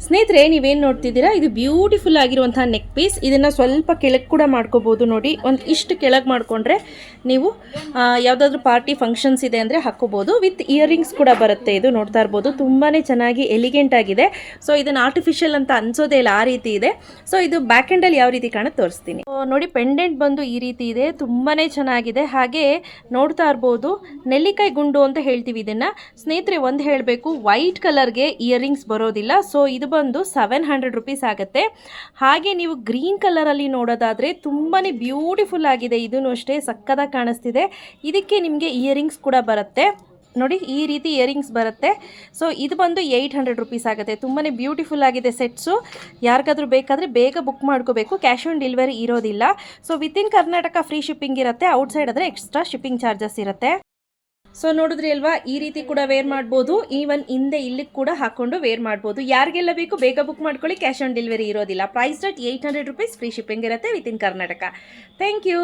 ಸ್ನೇಹಿತರೆ, ನೀವೇನು ನೋಡ್ತಿದ್ದೀರಾ, ಇದು ಬ್ಯೂಟಿಫುಲ್ ಆಗಿರುವಂತಹ ನೆಕ್ ಪೀಸ್. ಇದನ್ನು ಸ್ವಲ್ಪ ಕೆಳಗೆ ಕೂಡ ಮಾಡ್ಕೋಬೋದು. ನೋಡಿ, ಒಂದು ಇಷ್ಟು ಕೆಳಗೆ ಮಾಡಿಕೊಂಡ್ರೆ ನೀವು ಯಾವುದಾದ್ರೂ ಪಾರ್ಟಿ ಫಂಕ್ಷನ್ಸ್ ಇದೆ ಅಂದರೆ ಹಾಕ್ಕೋಬೋದು. ವಿತ್ ಇಯರಿಂಗ್ಸ್ ಕೂಡ ಬರುತ್ತೆ. ಇದು ನೋಡ್ತಾ ಇರ್ಬೋದು, ತುಂಬಾ ಚೆನ್ನಾಗಿ ಎಲಿಗೆಂಟ್ ಆಗಿದೆ. ಸೊ ಇದನ್ನು ಆರ್ಟಿಫಿಷಿಯಲ್ ಅಂತ ಅನ್ಸೋದೇ ಇಲ್ಲ, ಆ ರೀತಿ ಇದೆ. ಸೊ ಇದು ಬ್ಯಾಕ್ ಎಂಡಲ್ಲಿ ಯಾವ ರೀತಿ ಕಾಣುತ್ತೆ ತೋರಿಸ್ತೀನಿ. ನೋಡಿ, ಪೆಂಡೆಂಟ್ ಬಂದು ಈ ರೀತಿ ಇದೆ, ತುಂಬಾ ಚೆನ್ನಾಗಿದೆ. ಹಾಗೆ ನೋಡ್ತಾ ಇರ್ಬೋದು, ನೆಲ್ಲಿಕಾಯಿ ಗುಂಡು ಅಂತ ಹೇಳ್ತೀವಿ ಇದನ್ನು. ಸ್ನೇಹಿತರೆ, ಒಂದು ಹೇಳಬೇಕು, ವೈಟ್ ಕಲರ್ಗೆ ಇಯರಿಂಗ್ಸ್ ಬರೋದಿಲ್ಲ. ಸೊ ಇದು ಬಂದು 700 ರುಪೀಸ್ ಆಗುತ್ತೆ. ಹಾಗೆ ನೀವು ಗ್ರೀನ್ ಕಲರಲ್ಲಿ ನೋಡೋದಾದರೆ ತುಂಬಾ ಬ್ಯೂಟಿಫುಲ್ ಆಗಿದೆ. ಇದೂ ಅಷ್ಟೇ ಸಕ್ಕದಾಗಿ ಕಾಣಿಸ್ತಿದೆ. ಇದಕ್ಕೆ ನಿಮಗೆ ಇಯರಿಂಗ್ಸ್ ಕೂಡ ಬರುತ್ತೆ. ನೋಡಿ, ಈ ರೀತಿ ಇಯರಿಂಗ್ಸ್ ಬರುತ್ತೆ. ಸೊ ಇದು ಬಂದು 800 ರುಪೀಸ್ ಆಗುತ್ತೆ. ತುಂಬಾ ಬ್ಯೂಟಿಫುಲ್ ಆಗಿದೆ ಸೆಟ್ಸು. ಯಾರಿಗಾದ್ರೂ ಬೇಕಾದರೆ ಬೇಗ ಬುಕ್ ಮಾಡ್ಕೋಬೇಕು. ಕ್ಯಾಶ್ ಆನ್ ಡೆಲಿವರಿ ಇರೋದಿಲ್ಲ. So within Karnataka free shipping ಇರುತ್ತೆ. ಔಟ್ಸೈಡ್ ಆದರೆ ಎಕ್ಸ್ಟ್ರಾ ಶಿಪ್ಪಿಂಗ್ ಚಾರ್ಜಸ್ ಇರುತ್ತೆ. ಸೊ ನೋಡಿದ್ರಿ ಅಲ್ವಾ, ಈ ರೀತಿ ಕೂಡ ವೇರ್ ಮಾಡ್ಬೋದು. ಈವನ್ ಹಿಂದೆ ಇಲ್ಲಿಗೆ ಕೂಡ ಹಾಕೊಂಡು ವೇರ್ ಮಾಡ್ಬೋದು. ಯಾರಿಗೆಲ್ಲ ಬೇಕು ಬೇಗ ಬುಕ್ ಮಾಡ್ಕೊಳ್ಳಿ. ಕ್ಯಾಶ್ ಆನ್ ಡೆಲಿವರಿ ಇರೋದಿಲ್ಲ. Price rate 800 rupees. Free shipping ಇರುತ್ತೆ ವಿತಿನ್ ಕರ್ನಾಟಕ. Thank you.